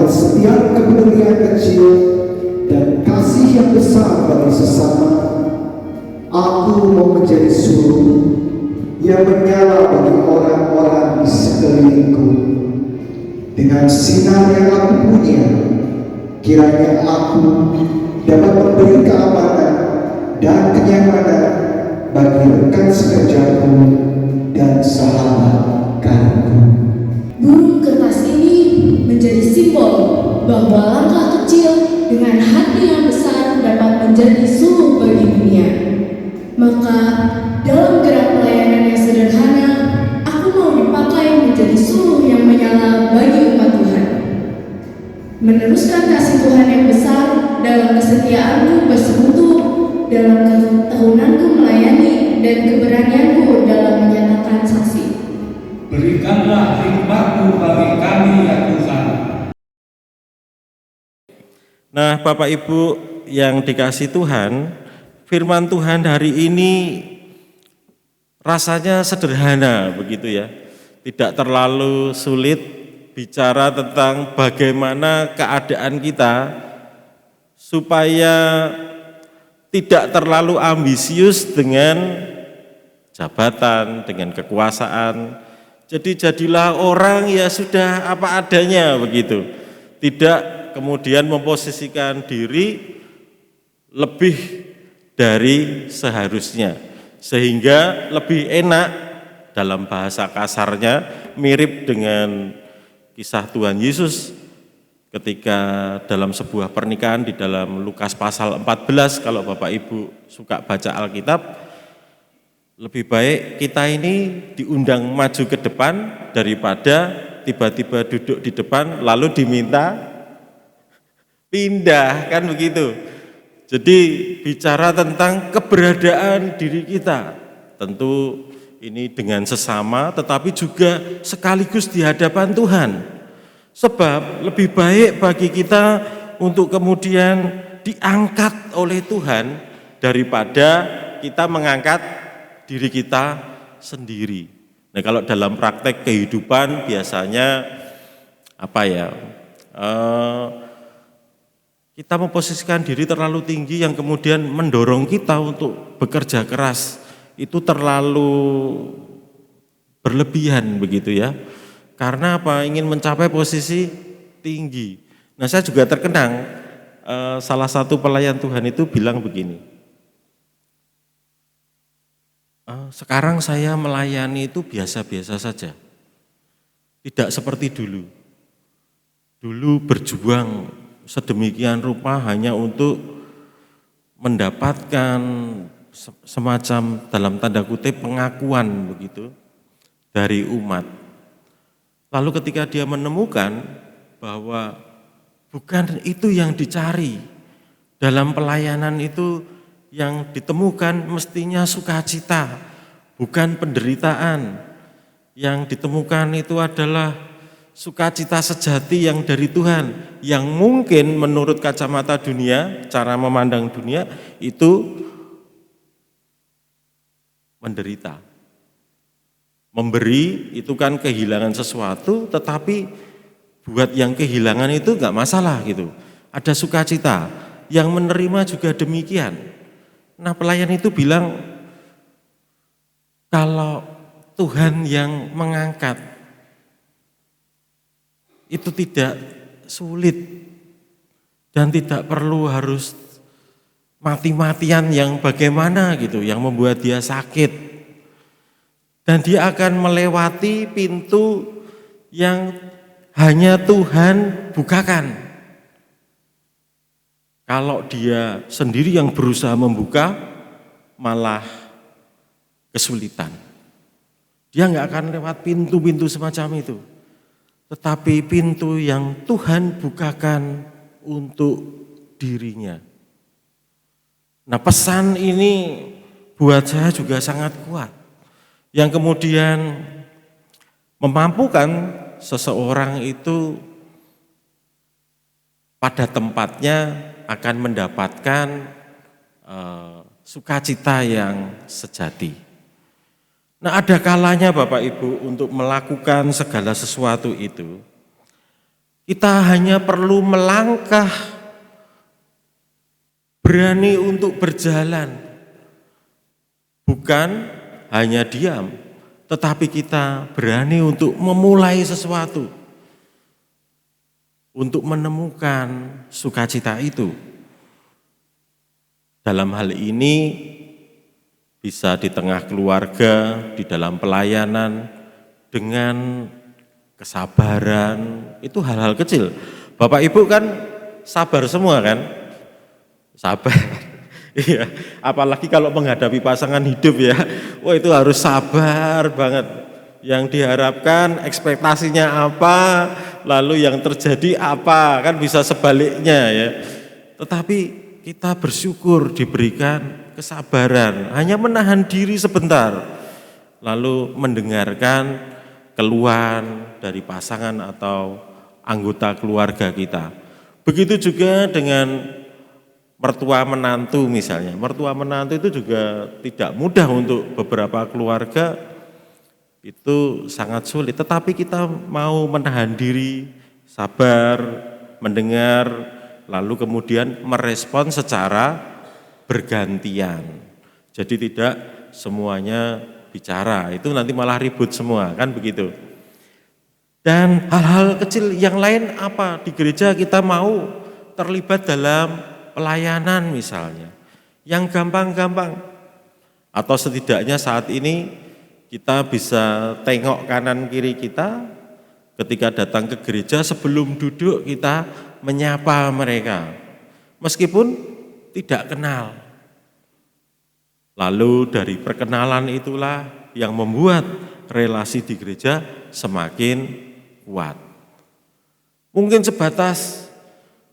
setiap kepedulian kecil dan kasih yang besar bagi sesama, aku mau menjadi suluh yang menyala bagi orang-orang di sekelilingku. Dengan sinar yang aku punya, kiranya aku dapat memberi keamanan dan kenyamanan bagi rekan sekerjaku dan sahabat karibku. Burung kertas ini menjadi simbol bahwa langkah kecil dengan hati yang besar dapat menjadi suluh bagi dunia. Maka dalam gerak pelayanan yang sederhana, aku mau dipakai menjadi suluh yang menyala bagi umat Tuhan. Meneruskan kasih Tuhan yang besar dalam kesetiaanku bersekutu, dalam ketahunanku melayani, dan keberanianku dalam menyatakan saksi. Berikanlah hikmat-Mu bagi kami ya Tuhan. Nah, Bapak Ibu yang dikasih Tuhan, firman Tuhan hari ini rasanya sederhana begitu ya. Tidak terlalu sulit bicara tentang bagaimana keadaan kita supaya tidak terlalu ambisius dengan jabatan, dengan kekuasaan. Jadi jadilah orang ya sudah apa adanya begitu. Tidak kemudian memposisikan diri lebih dari seharusnya. Sehingga lebih enak, dalam bahasa kasarnya mirip dengan kisah Tuhan Yesus ketika dalam sebuah pernikahan di dalam Lukas pasal 14, kalau Bapak Ibu suka baca Alkitab, lebih baik kita ini diundang maju ke depan daripada tiba-tiba duduk di depan lalu diminta pindah, kan begitu. Jadi bicara tentang keberadaan diri kita, tentu ini dengan sesama tetapi juga sekaligus di hadapan Tuhan. Sebab lebih baik bagi kita untuk kemudian diangkat oleh Tuhan daripada kita mengangkat diri kita sendiri. Nah, kalau dalam praktek kehidupan biasanya apa ya? Kita memposisikan diri terlalu tinggi yang kemudian mendorong kita untuk bekerja keras. Itu terlalu berlebihan begitu ya. Karena apa? Ingin mencapai posisi tinggi. Nah, saya juga terkenang salah satu pelayan Tuhan itu bilang begini. Sekarang saya melayani itu biasa-biasa saja. Tidak seperti dulu. Dulu berjuang sedemikian rupa hanya untuk mendapatkan semacam dalam tanda kutip pengakuan begitu dari umat. Lalu ketika dia menemukan bahwa bukan itu yang dicari dalam pelayanan itu, yang ditemukan mestinya sukacita, bukan penderitaan. Yang ditemukan itu adalah sukacita sejati yang dari Tuhan, yang mungkin menurut kacamata dunia, cara memandang dunia itu menderita. Memberi itu kan kehilangan sesuatu, tetapi buat yang kehilangan itu enggak masalah gitu. Ada sukacita, yang menerima juga demikian. Nah, pelayan itu bilang, kalau Tuhan yang mengangkat, itu tidak sulit dan tidak perlu harus mati-matian yang bagaimana gitu, yang membuat dia sakit. Dan dia akan melewati pintu yang hanya Tuhan bukakan. Kalau dia sendiri yang berusaha membuka, malah kesulitan. Dia nggak akan lewat pintu-pintu semacam itu. Tetapi pintu yang Tuhan bukakan untuk dirinya. Nah, pesan ini buat saya juga sangat kuat. Yang kemudian memampukan seseorang itu pada tempatnya akan mendapatkan sukacita yang sejati. Nah, ada kalanya Bapak Ibu untuk melakukan segala sesuatu itu, Kita hanya perlu melangkah, berani untuk berjalan, bukan hanya diam, tetapi kita berani untuk memulai sesuatu, untuk menemukan sukacita itu. Dalam hal ini bisa di tengah keluarga, di dalam pelayanan, dengan kesabaran, itu hal-hal kecil. Bapak Ibu kan sabar semua kan? Sabar. Iya, apalagi kalau menghadapi pasangan hidup ya. Wah, itu harus sabar banget. Yang diharapkan ekspektasinya apa, lalu yang terjadi apa, kan bisa sebaliknya ya. Tetapi kita bersyukur diberikan kesabaran, hanya menahan diri sebentar, lalu mendengarkan keluhan dari pasangan atau anggota keluarga kita. Begitu juga dengan mertua menantu misalnya. Mertua menantu itu juga tidak mudah untuk beberapa keluarga, itu sangat sulit. Tetapi kita mau menahan diri, sabar, mendengar, lalu kemudian merespon secara bergantian. Jadi tidak semuanya bicara, itu nanti malah ribut semua, kan begitu. Dan hal-hal kecil yang lain apa? Di gereja kita mau terlibat dalam pelayanan misalnya, yang gampang-gampang. Atau setidaknya saat ini kita bisa tengok kanan kiri kita, ketika datang ke gereja sebelum duduk kita menyapa mereka, meskipun tidak kenal. Lalu dari perkenalan itulah yang membuat relasi di gereja semakin kuat. Mungkin sebatas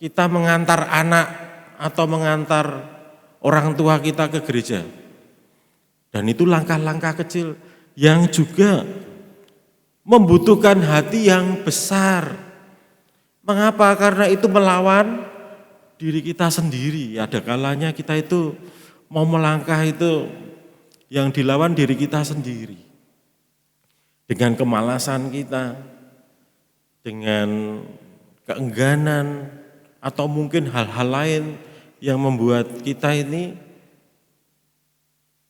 kita mengantar anak atau mengantar orang tua kita ke gereja. Dan itu langkah-langkah kecil yang juga membutuhkan hati yang besar. Mengapa? Karena itu melawan diri kita sendiri. Ada kalanya kita itu mau melangkah itu yang dilawan diri kita sendiri. Dengan kemalasan kita, dengan keengganan, atau mungkin hal-hal lain yang membuat kita ini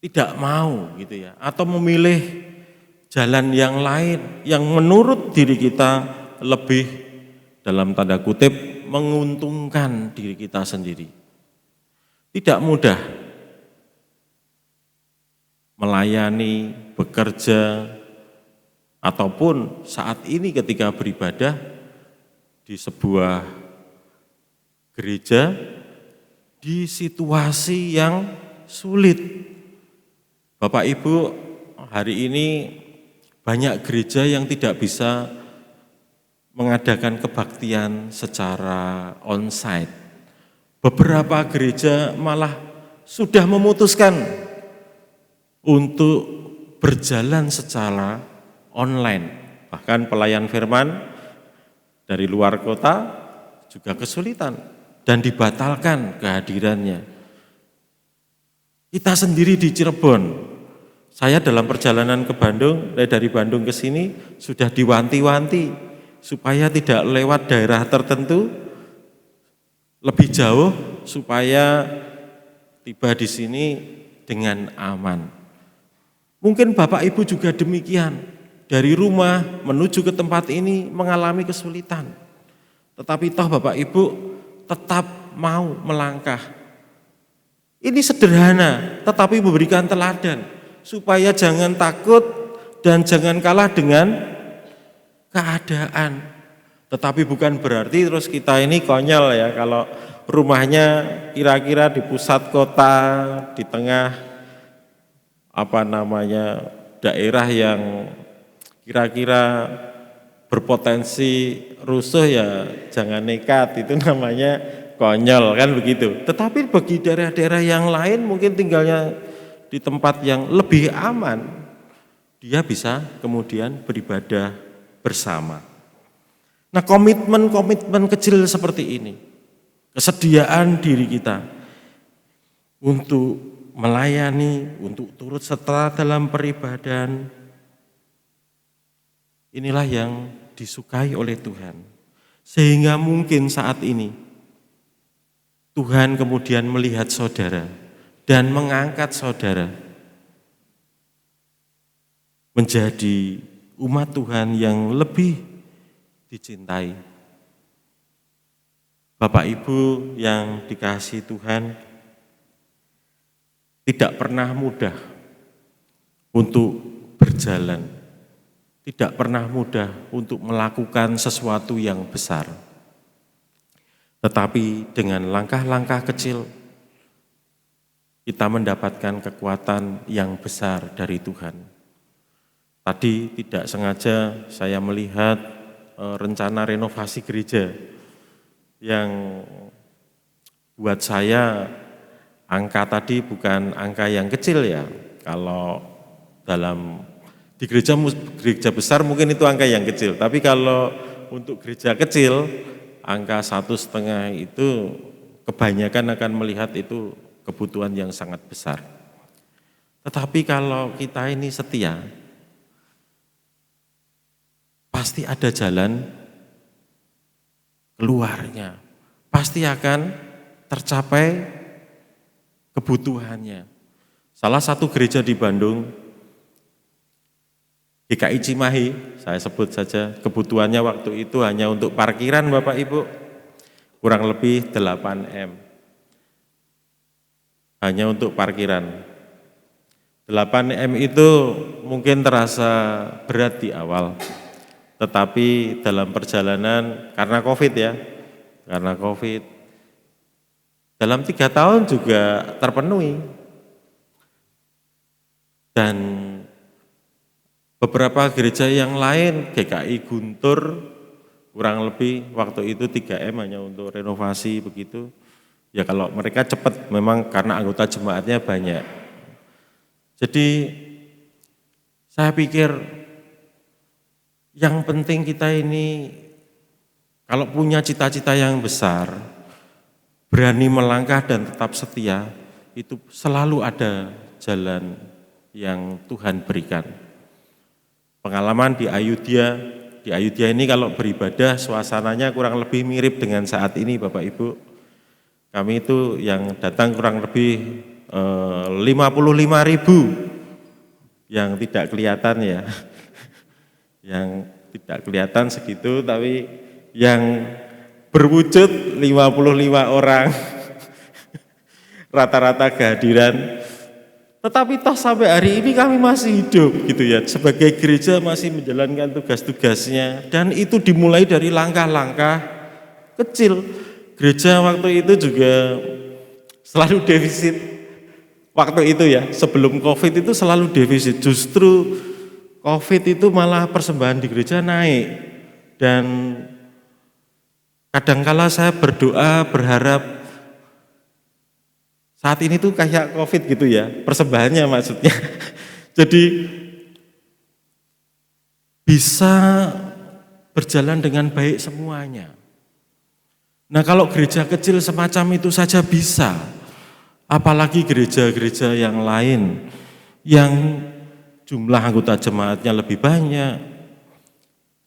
tidak mau gitu ya, atau memilih jalan yang lain yang menurut diri kita lebih dalam tanda kutip menguntungkan diri kita sendiri. Tidak mudah melayani, bekerja, ataupun saat ini ketika beribadah di sebuah gereja di situasi yang sulit. Bapak Ibu, hari ini banyak gereja yang tidak bisa mengadakan kebaktian secara onsite. Beberapa gereja malah sudah memutuskan untuk berjalan secara online. Bahkan pelayan firman dari luar kota juga kesulitan dan dibatalkan kehadirannya. Kita sendiri di Cirebon, saya dalam perjalanan ke Bandung, dari Bandung ke sini sudah diwanti-wanti supaya tidak lewat daerah tertentu lebih jauh supaya tiba di sini dengan aman. Mungkin Bapak Ibu juga demikian, dari rumah menuju ke tempat ini mengalami kesulitan. Tetapi toh Bapak Ibu tetap mau melangkah. Ini sederhana, tetapi memberikan teladan, supaya jangan takut dan jangan kalah dengan keadaan. Tetapi bukan berarti terus kita ini konyol ya, kalau rumahnya kira-kira di pusat kota, di tengah daerah yang kira-kira berpotensi rusuh, ya jangan nekat, itu namanya konyol kan begitu. Tetapi bagi daerah-daerah yang lain mungkin tinggalnya di tempat yang lebih aman, dia bisa kemudian beribadah bersama. Nah, komitmen kecil seperti ini, kesediaan diri kita untuk melayani, untuk turut serta dalam peribadahan, inilah yang disukai oleh Tuhan. Sehingga mungkin saat ini Tuhan kemudian melihat saudara dan mengangkat saudara menjadi umat Tuhan yang lebih dicintai. Bapak Ibu yang dikasihi Tuhan, tidak pernah mudah untuk berjalan, tidak pernah mudah untuk melakukan sesuatu yang besar. Tetapi dengan langkah-langkah kecil, kita mendapatkan kekuatan yang besar dari Tuhan. Tadi tidak sengaja saya melihat rencana renovasi gereja yang buat saya angka tadi bukan angka yang kecil ya. Kalau di gereja besar mungkin itu angka yang kecil, tapi kalau untuk gereja kecil angka 1,5 itu kebanyakan akan melihat itu kebutuhan yang sangat besar. Tetapi kalau kita ini setia, pasti ada jalan keluarnya, pasti akan tercapai kebutuhannya. Salah satu gereja di Bandung, GKI Cimahi, saya sebut saja, kebutuhannya waktu itu hanya untuk parkiran Bapak Ibu, kurang lebih 8M. Hanya untuk parkiran. 8M itu mungkin terasa berat di awal, tetapi dalam perjalanan karena COVID ya, dalam 3 tahun juga terpenuhi. Dan beberapa gereja yang lain, GKI Guntur, kurang lebih waktu itu 3M hanya untuk renovasi begitu. Ya kalau mereka cepat memang karena anggota jemaatnya banyak. Jadi saya pikir yang penting kita ini kalau punya cita-cita yang besar, berani melangkah dan tetap setia, itu selalu ada jalan yang Tuhan berikan. Pengalaman di Ayudhya ini kalau beribadah suasananya kurang lebih mirip dengan saat ini Bapak Ibu. Kami itu yang datang kurang lebih 55.000 yang tidak kelihatan ya. Yang tidak kelihatan segitu, tapi yang berwujud 55 orang rata-rata kehadiran. Tetapi toh sampai hari ini kami masih hidup gitu ya, sebagai gereja masih menjalankan tugas-tugasnya, dan itu dimulai dari langkah-langkah kecil. Gereja waktu itu juga selalu defisit, waktu itu ya, sebelum COVID itu selalu defisit, justru COVID itu malah persembahan di gereja naik. Dan kadangkala saya berdoa, berharap saat ini tuh kayak COVID gitu ya, persembahannya maksudnya. Jadi bisa berjalan dengan baik semuanya. Nah kalau gereja kecil semacam itu saja bisa, apalagi gereja-gereja yang lain yang jumlah anggota jemaatnya lebih banyak.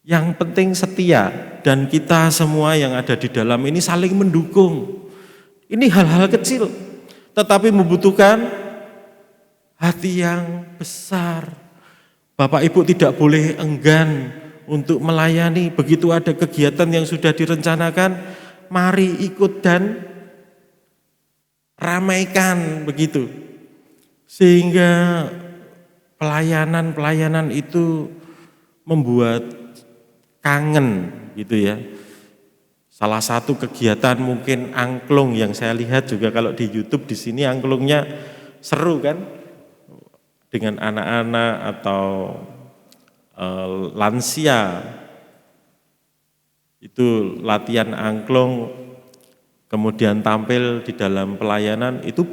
Yang penting setia, dan kita semua yang ada di dalam ini saling mendukung. Ini hal-hal kecil, tetapi membutuhkan hati yang besar. Bapak Ibu tidak boleh enggan untuk melayani. Begitu ada kegiatan yang sudah direncanakan, mari ikut dan ramaikan begitu. Sehingga pelayanan itu membuat kangen gitu ya. Salah satu kegiatan mungkin angklung yang saya lihat juga kalau di YouTube di sini angklungnya seru kan, dengan anak-anak atau lansia. Itu latihan angklung kemudian tampil di dalam pelayanan, itu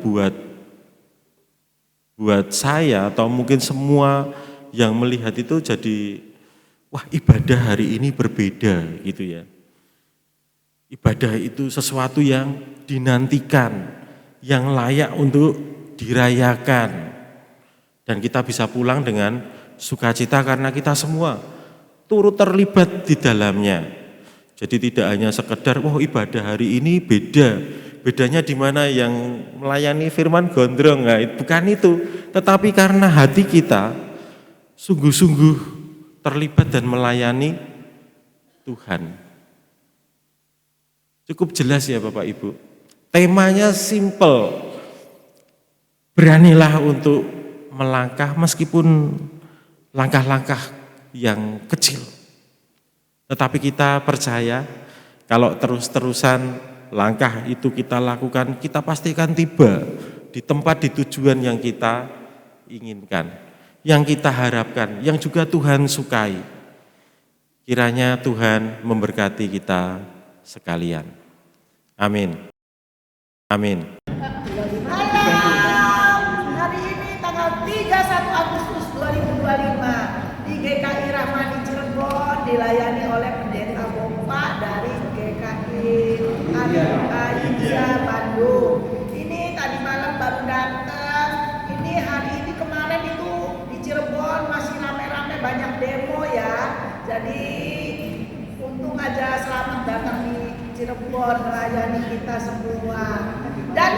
buat saya atau mungkin semua yang melihat itu jadi wah, ibadah hari ini berbeda gitu ya. Ibadah itu sesuatu yang dinantikan, yang layak untuk dirayakan. Dan kita bisa pulang dengan sukacita karena kita semua turut terlibat di dalamnya. Jadi tidak hanya sekedar, wah ibadah hari ini beda. Bedanya di mana yang melayani firman gondrong, nah, bukan itu. Tetapi karena hati kita sungguh-sungguh terlibat dan melayani Tuhan. Cukup jelas ya Bapak Ibu. Temanya simple. Beranilah untuk melangkah meskipun langkah-langkah yang kecil. Tetapi kita percaya kalau terus-terusan langkah itu kita lakukan, kita pasti akan tiba di tempat, di tujuan yang kita inginkan, yang kita harapkan, yang juga Tuhan sukai. Kiranya Tuhan memberkati kita sekalian. Amin. Amin. Hari ini tanggal 31 Agustus 2025 di GKI Rahmani Cirebon dilayani oleh Pendeta Bompa dari GKI Aida Bandung. Ini tadi malam baru datang. Ini hari ini kemarin itu di Cirebon masih rame-rame banyak demo ya. Jadi untung aja selamat datang di Cirebon melayani kita semua. Dan